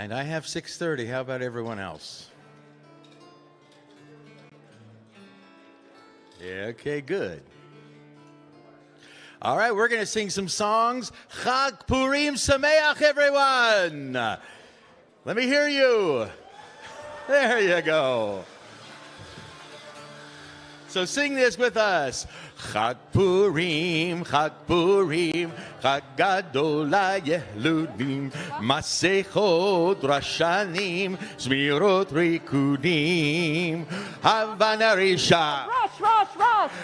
And I have 6:30. How about everyone else? Yeah, okay, good. All right, we're going to sing some songs. Chag Purim Sameach, everyone. Let me hear you. There you go. So sing this with us. Chag Purim, Chag Purim, Chag Gadol LaYehudim, Masechot Rashanim, Zmirot Rikudim, Havana Risha.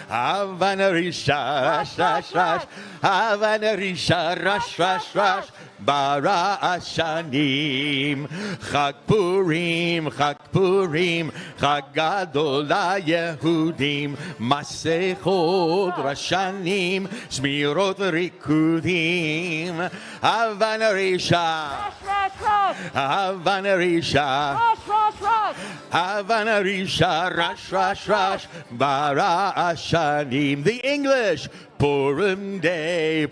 Havana Risha, Rash, Rash, Rash, Havana Risha, Rash, Rash, Rash, Bara Ashanim, Chag Purim, Chag Purim, Chag Gadol LaYehudim, Masechot Rashanim, Zmirot Rikudim, Havana Risha, Havana Risha, Havana Risha, Rash, Rash, Rash, Bara Ashanim. The English. Purim Day,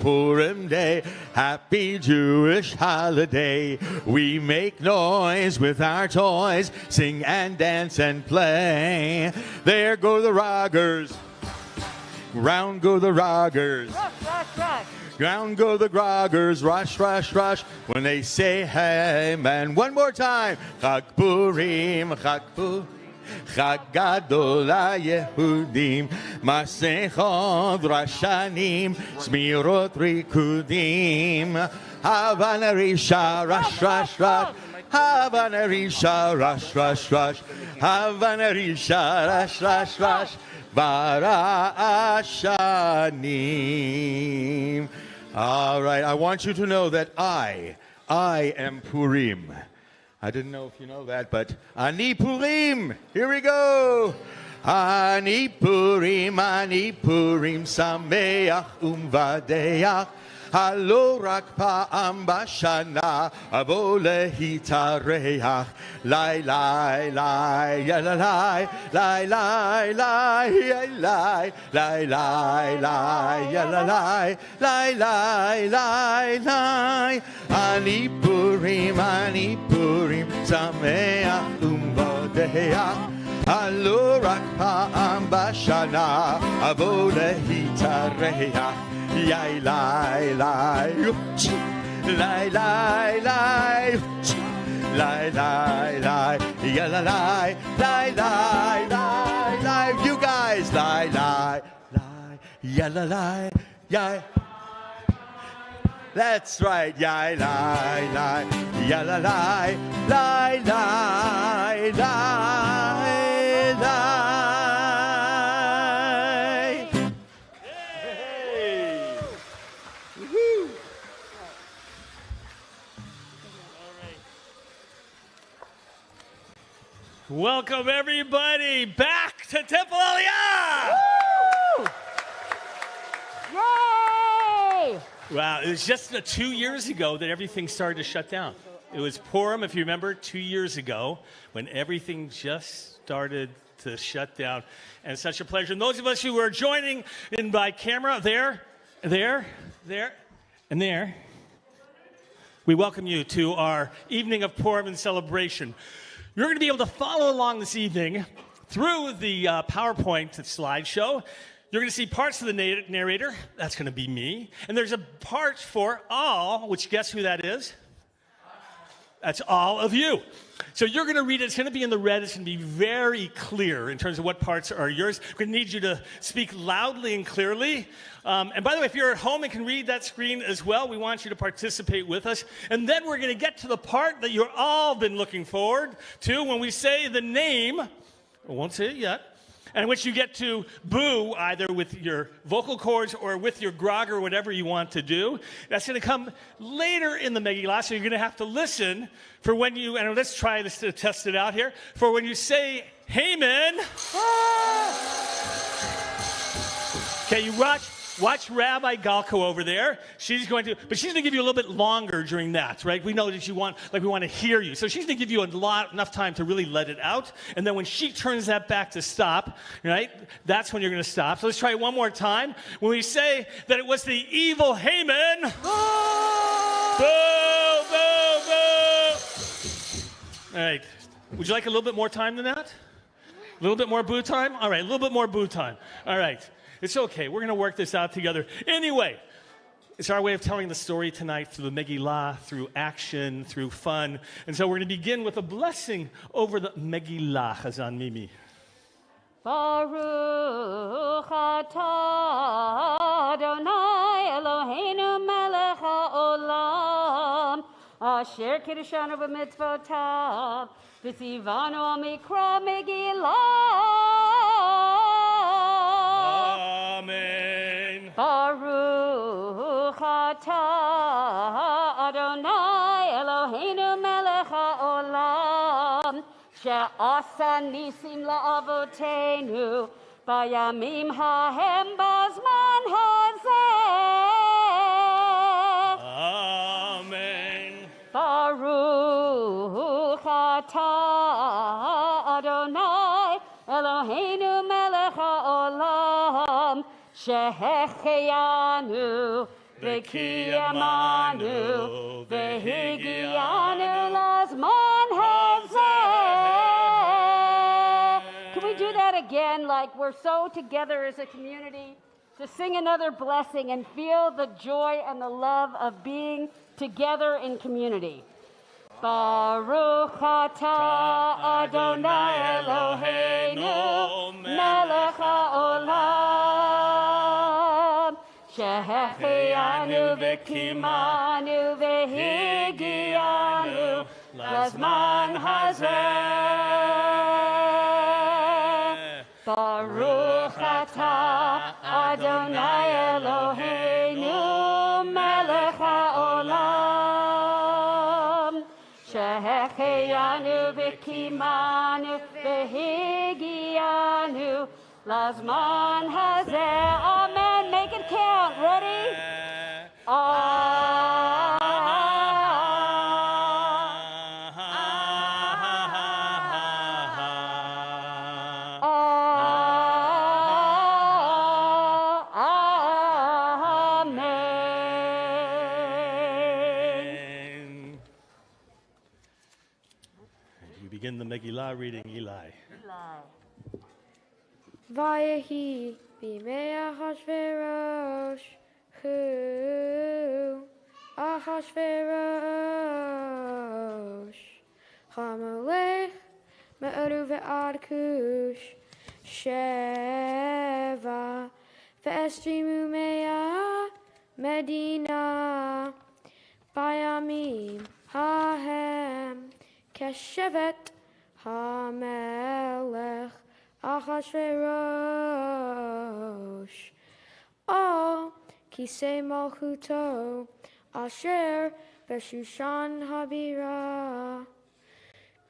happy Jewish holiday. We make noise with our toys, sing and dance and play. There go the roggers, round go the roggers. Round go the groggers, rush, rush, rush, when they say hey man. One more time. Chag Purim, Chag Purim. Chag Gadol LaYehudim, Masechot Rashanim, Zmirot Rikudim, Havana Risha, Rash, Rash, Rash, Havana Risha, Rash, Rash, Rash, Havana Risha, Rash, Rash, Rash, Bara Ashanim. All right, I want you to know that I am Purim. I didn't know if you know that, but Ani Purim. Here we go. Ani Purim, Sameach Umvadeach. Halo rak pa'am bashana avo lehitareach. Lai, lai, lai, ya la lai, lai, lai, lai, ya lai, lai, lai, lai, ya la lai, lai, lai, lai, lai. Ani Purim, Sameach Umvadeach. Halo rak pa'am bashana avo lehitareach. Yai, lai, lai, lai, lai, lai, lai, lai, lai, ya la lai, lai, lai, lai, lai. You guys, lai, lai, lai, ya la lai, yai. That's right, yai, lai, lai, ya la lai, lai, lai, lai, lai. Welcome, everybody, back to Temple Aliyah! Woo! Yay! Wow, it was just 2 years ago that everything started to shut down. It was Purim, if you remember, 2 years ago, when everything just started to shut down. And it's such a pleasure. And those of us who are joining in by camera, there, and there, we welcome you to our evening of Purim and celebration. You're going to be able to follow along this evening through the PowerPoint slideshow. You're going to see parts of the narrator. That's going to be me. And there's a part for all, which guess who that is? That's all of you. So you're going to read it. It's going to be in the red. It's going to be very clear in terms of what parts are yours. We're going to need you to speak loudly and clearly. And by the way, if you're at home and can read that screen as well, we want you to participate with us. And then we're going to get to the part that you've all been looking forward to when we say the name. I won't say it yet. And which you get to boo either with your vocal cords or with your grog or whatever you want to do. That's going to come later in the Megillah, so you're going to have to listen for when you, and let's try this to test it out here, for when you say Haman. Okay, you watch Rabbi Galko over there. She's going to give you a little bit longer during that, right? We know that we want to hear you. So she's going to give you enough time to really let it out. And then when she turns that back to stop, right, that's when you're going to stop. So let's try it one more time. When we say that it was the evil Haman. Boo, boo, boo. All right. Would you like a little bit more time than that? A little bit more boo time? All right, a little bit more boo time. All right. It's okay. We're going to work this out together. Anyway, it's our way of telling the story tonight through the Megillah, through action, through fun. And so we're going to begin with a blessing over the Megillah, Chazan Mimi. Baruch atah Adonai Eloheinu melech haolam asher kiddushanu b'mitzvotav v'tzivanu al mikra Megillah. Amen. Baruch atah Adonai Eloheinu melech haolam she'asa nisim la'avotenu bayamim hahem bazman hazeh. Amen. Baruch atah Adonai Eloheinu melech haolam shehecheyanu v'kiyamanu v'higiyanu lazman hazeh. Can we do that again, like we're so together as a community, to sing another blessing and feel the joy and the love of being together in community? Baruch atah Adonai Eloheinu melech haolam shehecheyanu v'kimanu v'higiyanu lazman hazeh. Baruch atah Adonai Eloheinu melech haolam shehecheyanu v'kimanu v'higiyanu lazman hazeh. Amen. Make it count. Ready? Amen. You begin the Megillah reading, Eli. Vayehi b'mei Ahashverosh hu Ahashverosh Hamelech me'oru ve'ad kush sheva ve'estrimu mea medina bayamim hahem keshevet hamelech Ahashverosh O kisei malchuto asher b'shushan habira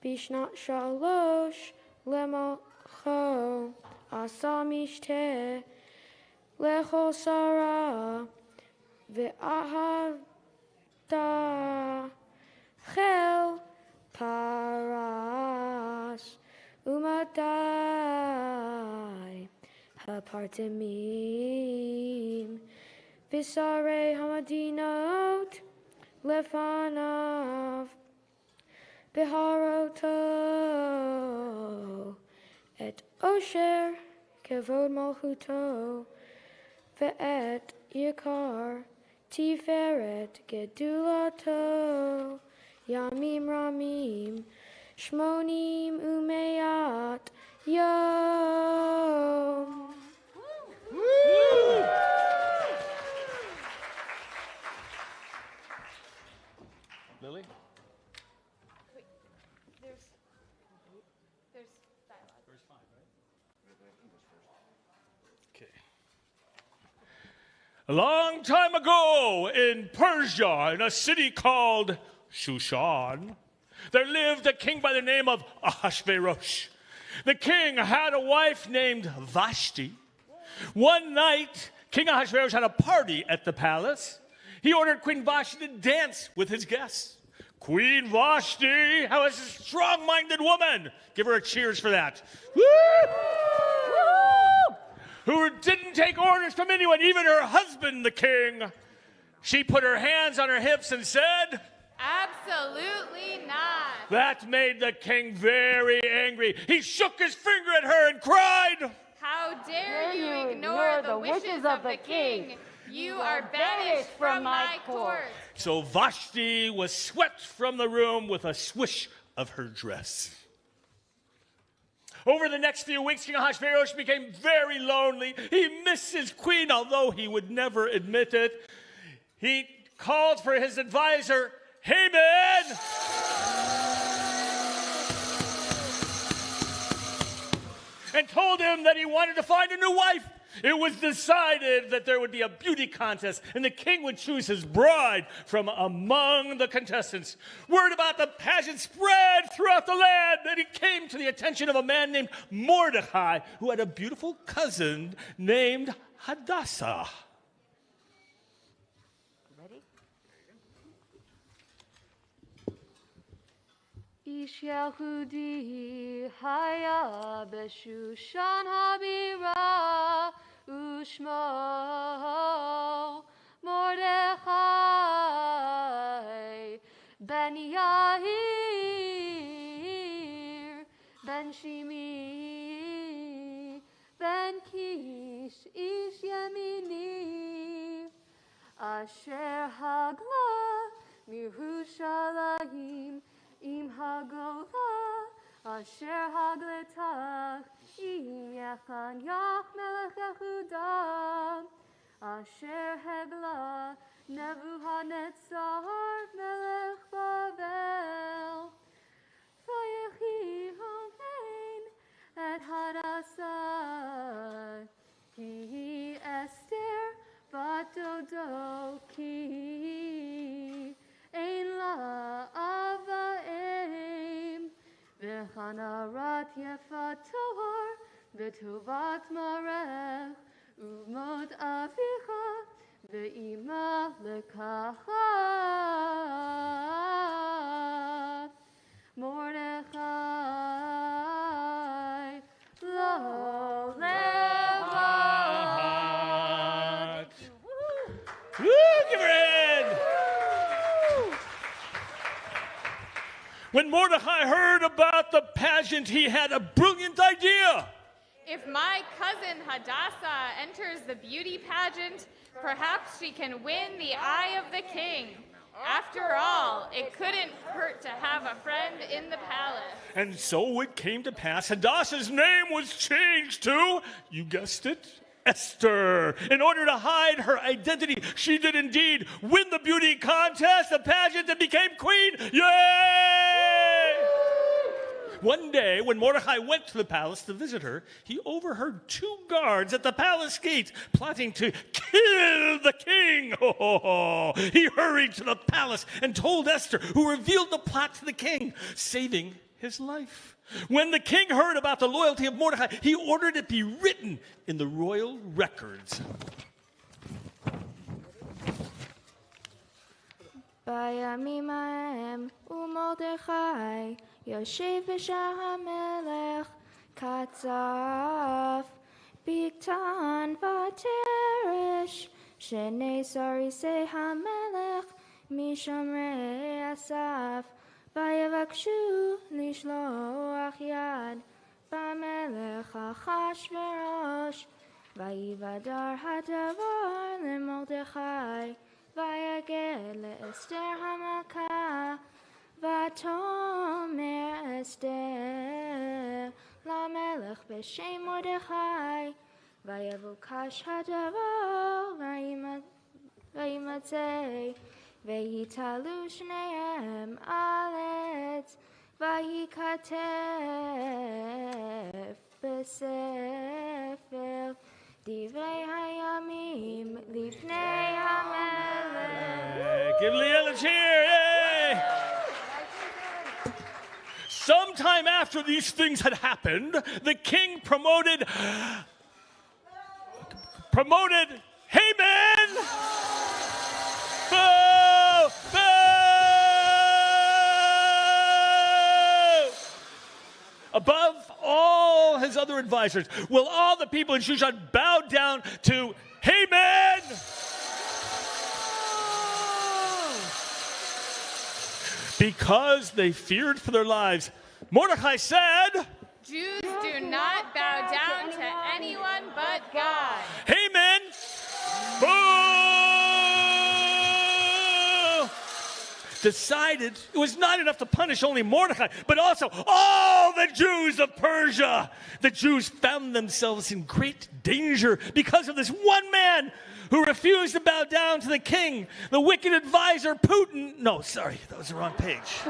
bishnat shalosh lemalcho asa mishte lechol sara ve'ahavda chel paras umadai hapartemim visare hamadinot lefanav biharoto et osher kevod malchuto ve'et yikar tiferet gedulato yamim ramim Shmonim umeat yom. Lily? There's dialogue. Verse 5, right? Okay. A long time ago in Persia, in a city called Shushan, there lived a king by the name of Ahashverosh. The king had a wife named Vashti. One night, King Ahashverosh had a party at the palace. He ordered Queen Vashti to dance with his guests. Queen Vashti, how is a strong-minded woman? Give her a cheers for that. Woo! Who didn't take orders from anyone, even her husband, the king. She put her hands on her hips and said, Absolutely not. That made the king very angry. He shook his finger at her and cried, How dare you ignore the wishes of the king? You are banished from my court. So Vashti was swept from the room with a swish of her dress. Over the next few weeks, King Ahasuerus became very lonely. He missed his queen, although he would never admit it. He called for his advisor, Haman. And told him that he wanted to find a new wife. It was decided that there would be a beauty contest and the king would choose his bride from among the contestants. Word about the pageant spread throughout the land, and it came to the attention of a man named Mordecai, who had a beautiful cousin named Hadassah. Ready? Ish Yehudi haya b'Shushan habira ushmo Mordechai ben Yahir ben Shimi ben Kish ish Yemini asher hagla mirushalayim Im hagola asher hagletach im yachan yach melech Yehuda asher hegla Nebuchadnezzar melech Bavel vayechi homein et Hadassah ki Esther bat dodo ki ein la avaim v'chanarat yefator v'tovat marech umot avicha v'ima lekacha Mordechai lo levat. Woo, give her a hand. When Mordecai heard about the pageant, he had a brilliant idea. If my cousin Hadassah enters the beauty pageant, perhaps she can win the eye of the king. After all, it couldn't hurt to have a friend in the palace. And so it came to pass, Hadassah's name was changed to, you guessed it, Esther. In order to hide her identity, she did indeed win the beauty contest, the pageant, and became queen. Yay! One day, when Mordecai went to the palace to visit her, he overheard two guards at the palace gate plotting to kill the king. He hurried to the palace and told Esther, who revealed the plot to the king, saving his life. When the king heard about the loyalty of Mordecai, he ordered it be written in the royal records. בימים ההם ומרדכי יושב בשער המלך קצף בקטן ותרש שני סריסי המלך משומרי הסף ויבקשו לשלוח יד במלך אחשוורוש ויבדר הדבר למרדכי ויגד לאסתר המלכה ותאמר אסתר למלך בשם מרדכי ויבוקש הדבר וימצא ויתעלו שניהם על עץ וייכתב בספר דברי הימים לפני המלך. Give Leah a cheer, yay! Sometime after these things had happened, the king promoted Haman. Boo! Boo! Above all his other advisors. Will all the people in Shushan bow down to Haman? Because they feared for their lives, Mordecai said, Jews do not bow down to anyone but God. Haman, boo! Decided it was not enough to punish only Mordecai, but also all the Jews of Persia. The Jews found themselves in great danger because of this one man who refused to bow down to the king, the wicked advisor Putin. No, sorry, that was the wrong page.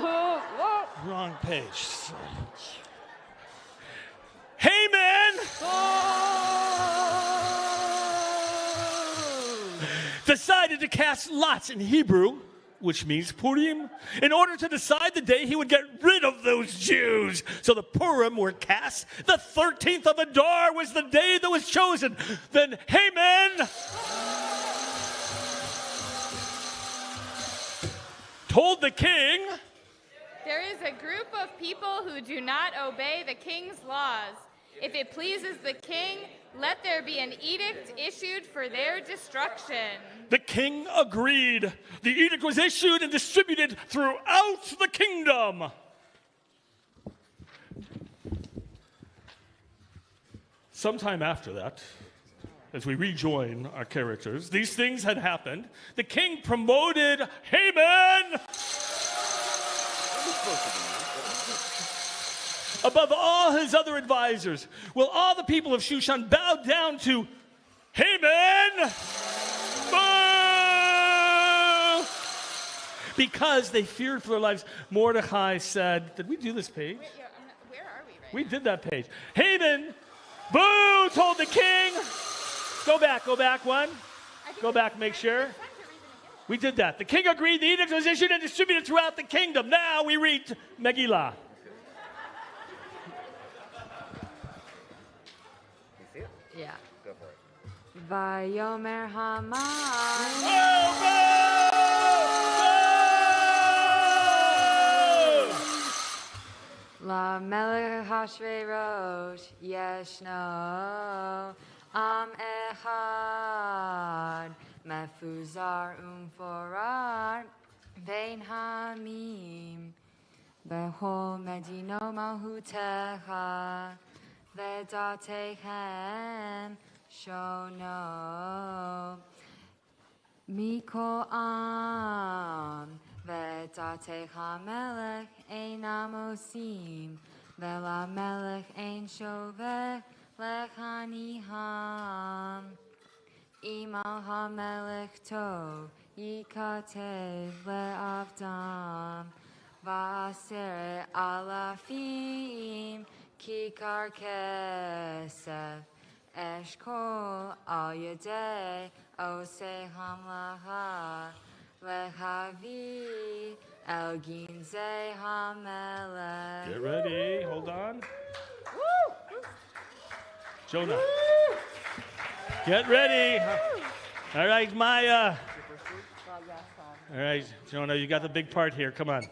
Wrong page. Sorry. Haman decided to cast lots in Hebrew, which means Purim, in order to decide the day he would get rid of those Jews. So the Purim were cast. The 13th of Adar was the day that was chosen. Then Haman told the king, There is a group of people who do not obey the king's laws. If it pleases the king, let there be an edict issued for their destruction. the king agreed. The edict was issued and distributed throughout the kingdom. Sometime after that, as we rejoin our characters, these things had happened. The king promoted Haman above all his other advisors. Will all the people of Shushan bow down to Haman? Boo! Because they feared for their lives, Mordecai said, did we do this page? Where are we right We did that page. Haman, boo, told the king. Go back one. Go back, make sure. We did that. The king agreed, the edict was issued and distributed throughout the kingdom. Now we read Megillah. Yeah. Go for it. Vayomer Haman. La Melech Hashverosh Yeshno Am Echad Mefuzar Umforar Vein Hamim Behol Medino Malhutecha Vedatechem Shono Mikol Am Vedatecha Melech Ein Amosim Vela Melech Ein Shovech Lechaniham Imal HaMelech Tov Yikatev Le'avdam Va'aseret Alafim Kikar Kesef Eshkol Al Yedei Osei Hamlacha Lechavi El Ginzei HaMelech. Get ready. Hold on. Jonah. Get ready. All right, Maya. All right, Jonah, you got the big part here. Come on.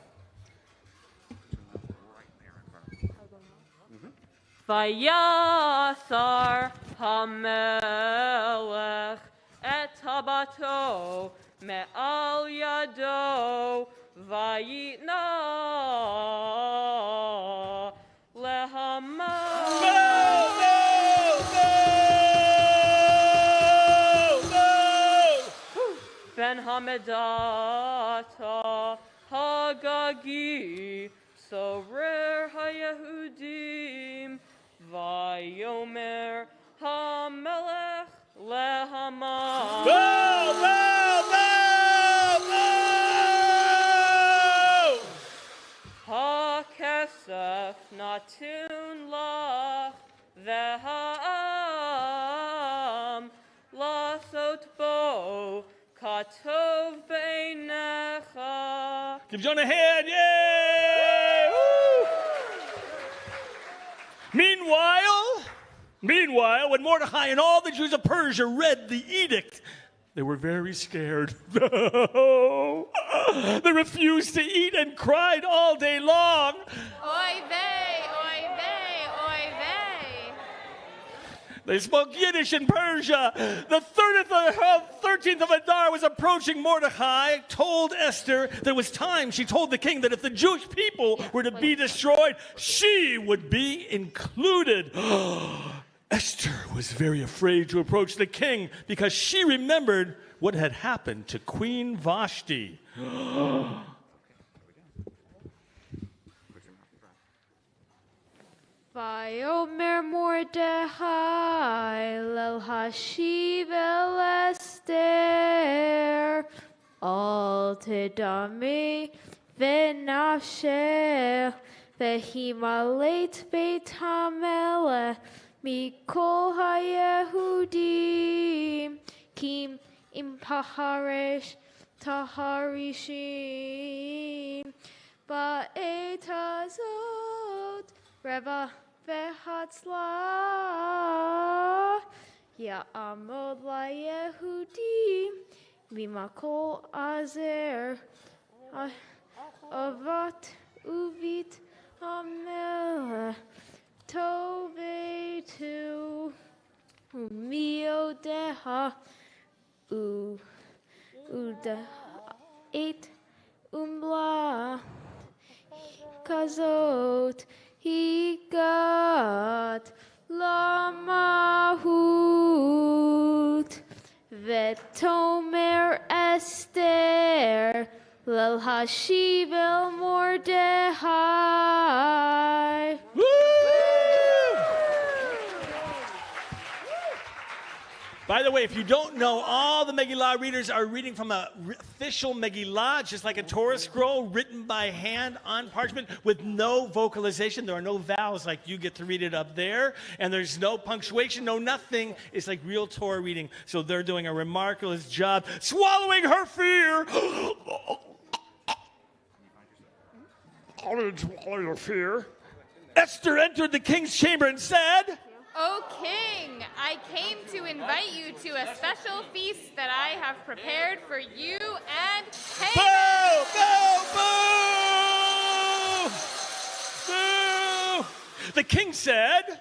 Vayasar HaMelech et Habato me'al yado vayitna leHaman. Ben Hamedata Hagagi Sorer HaYehudim Vayomer HaMelech leHaman. HaKesef Natun Lach V'ha'am Lasot Bo Katov Beinecha. Give Jonah a hand. Yay! Woo! Meanwhile, when Mordecai and all the Jews of Persia read the edict, they were very scared. They refused to eat and cried all day long. Oy vey, oy vey, oy vey. They spoke Yiddish in Persia. The 13th of Adar was approaching. Mordecai told Esther that it was time. She told the king that if the Jewish people were to be destroyed, she would be included. Esther was very afraid to approach the king because she remembered what had happened to Queen Vashti. Vayomer Mordechai lel hashiv el Esther al tedami v'nafshech v'himalet beit hamelech mikol hayehudim kim im taharishim ba'et hazot reva Vehatzla Ya'amod LaYehudim Mimakol Azer Avat Uvit Amel Tovetu Umiodeha Uda Eight Umbla Kazot He got Lamahut Vetomer Esther Lel Hashiv El Mordechai. By the way, if you don't know, all the Megillah readers are reading from an official Megillah, just like a Torah scroll written by hand on parchment with no vocalization. There are no vowels like you get to read it up there. And there's no punctuation, no nothing. It's like real Torah reading. So they're doing a remarkable job swallowing her fear. I didn't swallow your fear. Esther entered the king's chamber and said, O king, I came to invite you to a special feast that I have prepared for you and Haman. Boo! Boo! Boo! The king said,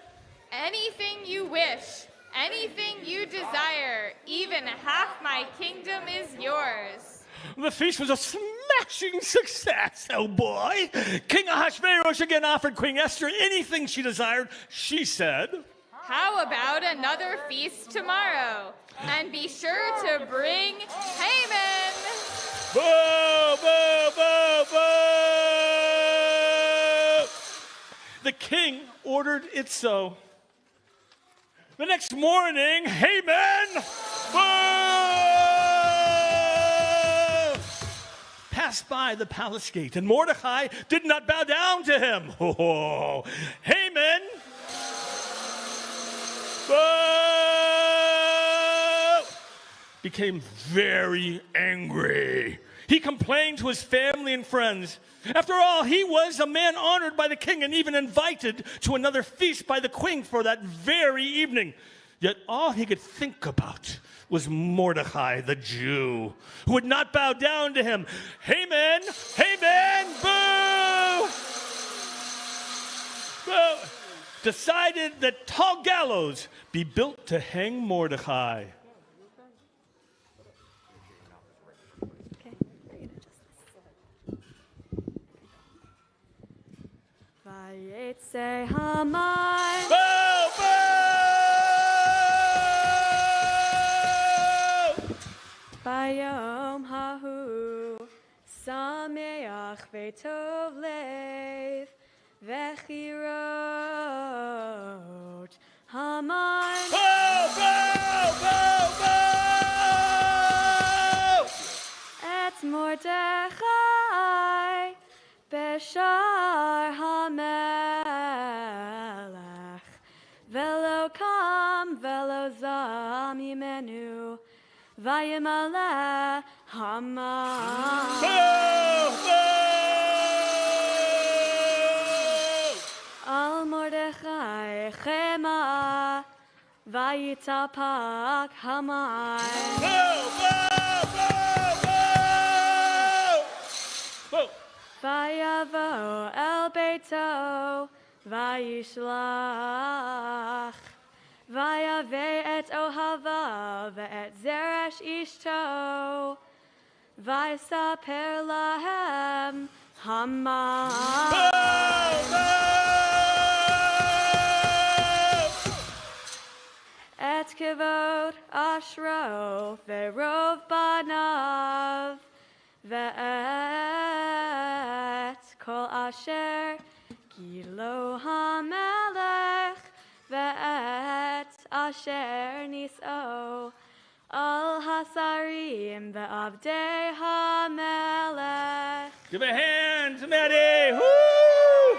Anything you wish, anything you desire, even half my kingdom is yours. The feast was a smashing success, oh boy. King Ahasuerus again offered Queen Esther anything she desired. She said, How about another feast tomorrow? And be sure to bring Haman. Boo, boo, boo, boo! The king ordered it so. The next morning, Haman, passed by the palace gate, and Mordecai did not bow down to him. Oh, Haman became very angry. He complained to his family and friends. After all, he was a man honored by the king and even invited to another feast by the queen for that very evening. Yet all he could think about was Mordecai, the Jew, who would not bow down to him. Haman, Haman, boo! Boo! Decided that tall gallows be built to hang Mordecai. Vayetze Haman. Boo! Boo! Bayom hahu sameach v'tov lev v'chirot Haman. Boo! Boo! Boo! Boo! Et Mordechai b'shar hamelech velo kam velo zam yimenu vayimale Haman. Boo! Boo! Al Mordechai chema vayitapak Haman. Boo! Boo! Boo! Boo! Vayavo el beito vayishlach ויבא את אוהביו ואת זרש אשתו, ויספר להם המן. את כבוד אשרו ורוב בניו, ואת כל אשר גילו המלך, ואת אשר נישאו על השרים ועבדי המלך. Give a hand to Maddie. Woo!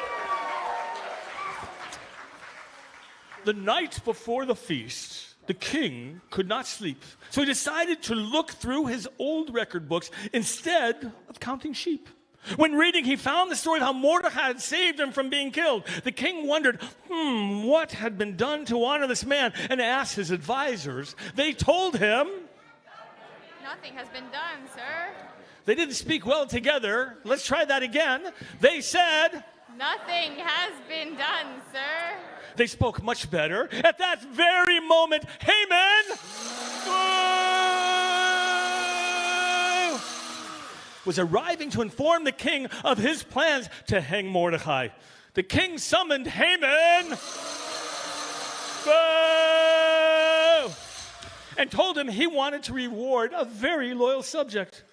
The night before the feast, the king could not sleep. So he decided to look through his old record books instead of counting sheep. When reading, he found the story of how Mordecai had saved him from being killed. The king wondered, what had been done to honor this man, and asked his advisors. They told him, Nothing has been done, sir. they didn't speak well together. Let's try that again. They said, Nothing has been done, sir. they spoke much better. At that very moment, Haman was arriving to inform the king of his plans to hang Mordecai. The king summoned Haman and told him he wanted to reward a very loyal subject.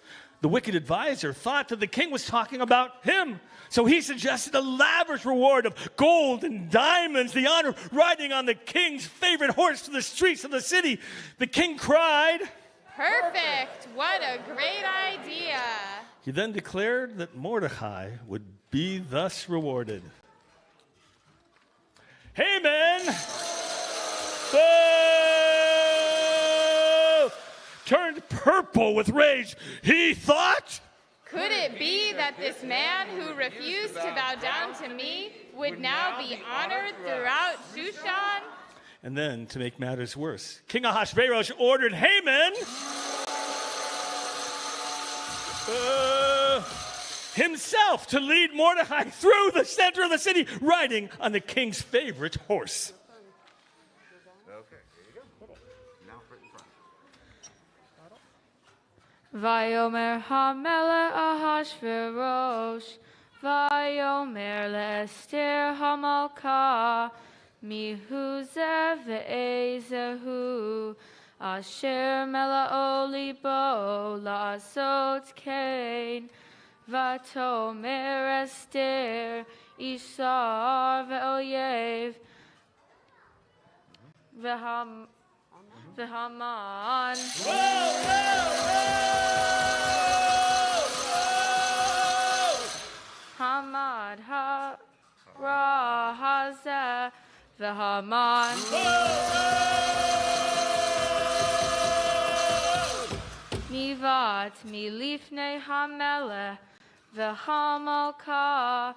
The wicked advisor thought that the king was talking about him. So he suggested a lavish reward of gold and diamonds, the honor of riding on the king's favorite horse to the streets of the city. The king cried. Perfect. What a great idea. He then declared that Mordecai would be thus rewarded. Haman turned purple with rage. He thought, Could it be that this man who refused to bow down to me would now be honored throughout Shushan? and then to make matters worse, King Ahasuerus ordered Haman himself to lead Mordecai through the center of the city, riding on the king's favorite horse. Okay, here you go. Now right in front. Vayomer HaMelech Ahasuerus, Vayomer le'Ester HaMalka, Mihu ze ve'ezehu, Asher mela'o libo la'asot kain, Vatomer Esther, Ishar ve'oyev, V'Haman. Hamad ha-ra hazeh v'Haman. Mivat milifnei hamelech v'hamalka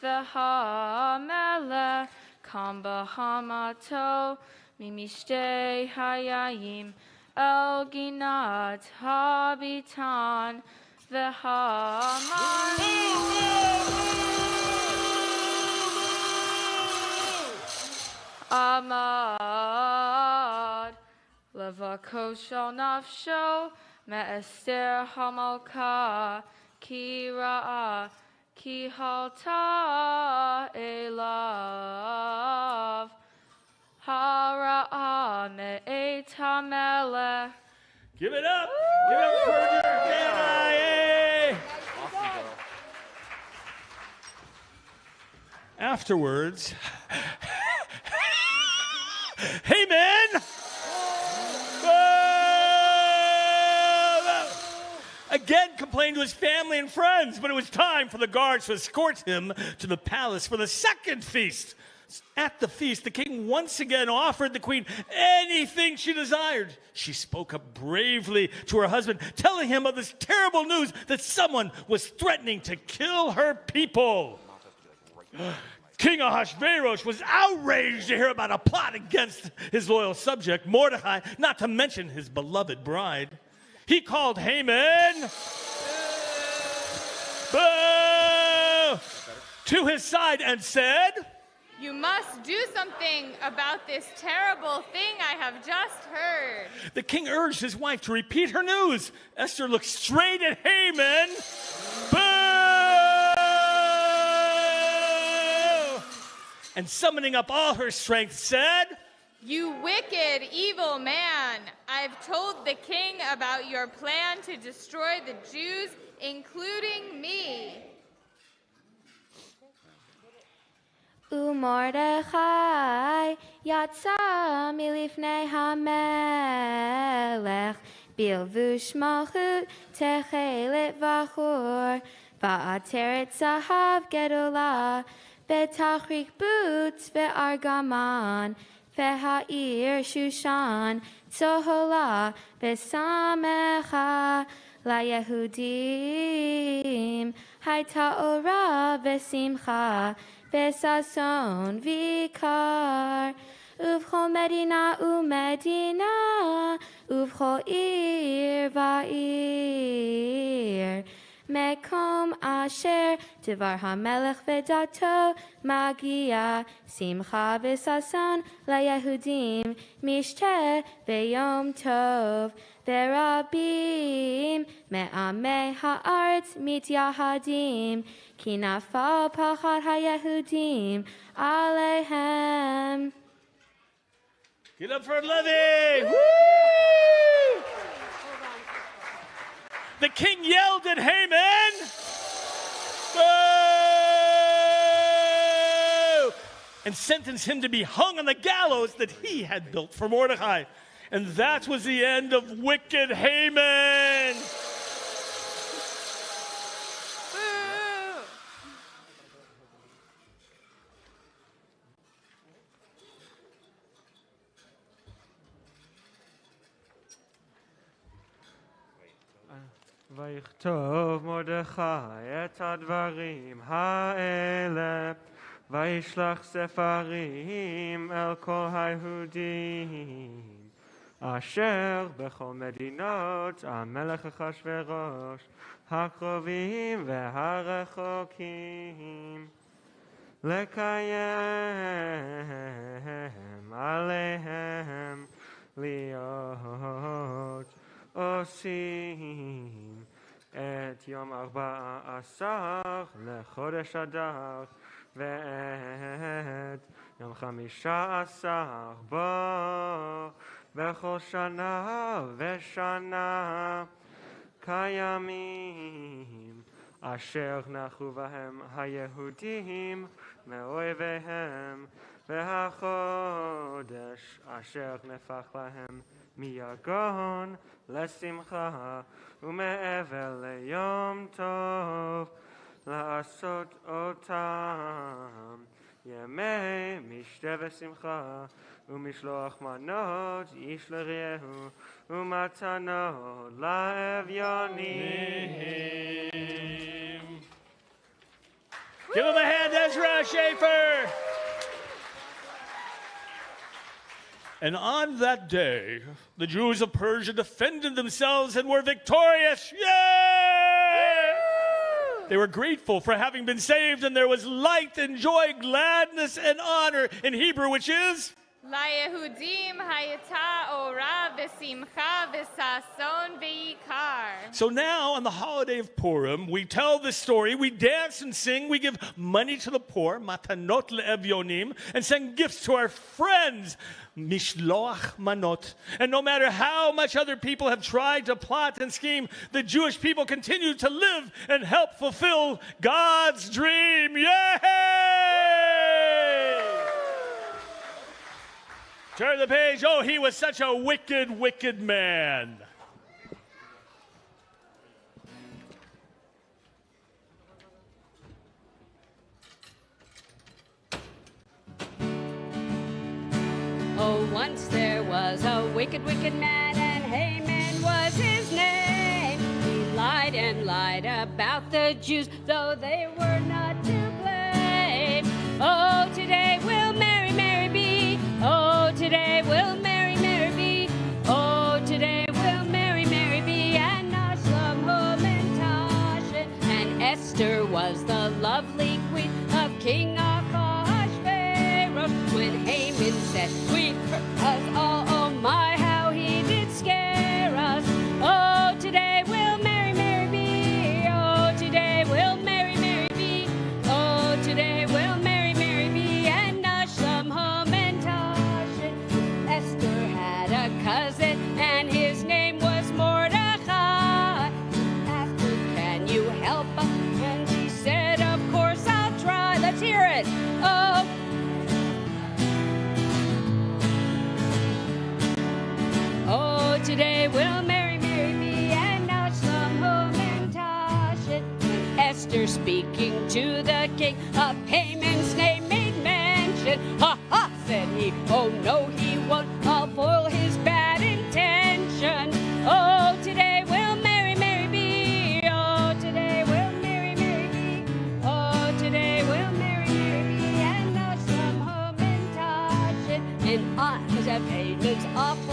v'hamelech kam b'hamato mimishtei hayayim el ginat habitan v'haman. Amad levakosho nafsho me'ester hamalka ki ra'a ki halta elav hara'a me'et hamelech. Give it up! Give it up for Jordana! Yay! Afterwards, Haman again complained to his family and friends, but it was time for the guards to escort him to the palace for the second feast. At the feast, the king once again offered the queen anything she desired. She spoke up bravely to her husband, telling him of this terrible news that someone was threatening to kill her people. King Ahasuerus was outraged to hear about a plot against his loyal subject, Mordecai, not to mention his beloved bride. He called Haman to his side and said, You must do something about this terrible thing I have just heard. The king urged his wife to repeat her news. Esther looked straight at Haman. Boo! And summoning up all her strength said, You wicked, evil man. I've told the king about your plan to destroy the Jews, including me. ומרדכי יצא מלפני המלך בלבוש מלכות תכלת בחור ועטרת זהב גדולה בתחריק בוץ וארגמן והעיר שושן צהלה ושמחה ליהודים הייתה אורה ושמחה וששון ויקר, ובכל מדינה ומדינה, ובכל עיר ועיר. מקום אשר דבר המלך ודתו מגיע, שמחה וששון ליהודים, משתה ביום טוב. ורבים מעמי הארץ מתייחדים, כי נפל פחד היהודים עליהם. Get up for Levy! Woo! The king yelled at Haman. Boo! And sentenced him to be hung on the gallows that he had built for Mordecai. And that was the end of wicked Haman. ויכתוב מרדכי את הדברים האלה, וישלח ספרים אל כל היהודים, אשר בכל מדינות המלך אחשוורוש, הקרובים והרחוקים, לקיים עליהם להיות עושים את יום 14 לחודש אדר ואת יום 15 בו בכל שנה ושנה כימים אשר נחו בהם היהודים מאויביהם והחודש אשר נפח להם מיגון לשמחה ומעבר ליום טוב לעשות אותם ימי משתה ושמחה ומשלוח מנות איש לרעהו ומתנות לאביונים. Give him a hand, Ezra Schaefer. And on that day, the Jews of Persia defended themselves and were victorious. Yay! They were grateful for having been saved, and there was light and joy, gladness and honor in Hebrew, which is ליהודים הייתה אורה ושמחה וששון ויקר. So now, on the holiday of Purim, we tell this story, we dance and sing, we give money to the poor, matanot le'evyonim, and send gifts to our friends, mishloach manot. And no matter how much other people have tried to plot and scheme, the Jewish people continue to live and help fulfill God's dream. Yay! Turn the page. Oh, he was such a wicked, wicked man. Oh, once there was a wicked, wicked man, and Haman was his name. He lied and lied about the Jews, though they were not to blame. Oh, today will Mary, Mary be. Oh, today will Mary, Mary be. Oh, today will Mary, Mary be. And Nashlam, Hom, and Tashin. And Esther was the lovely queen of King Ahasuerus. speaking to the king of Haman's name made mention. Ha ha, said he, oh no he won't, I'll foil his bad intention. Oh, today will Mary, Mary be, oh, today will Mary, Mary be, oh, today will Mary, Mary be, and now some home and touch it. And I was at Haman's off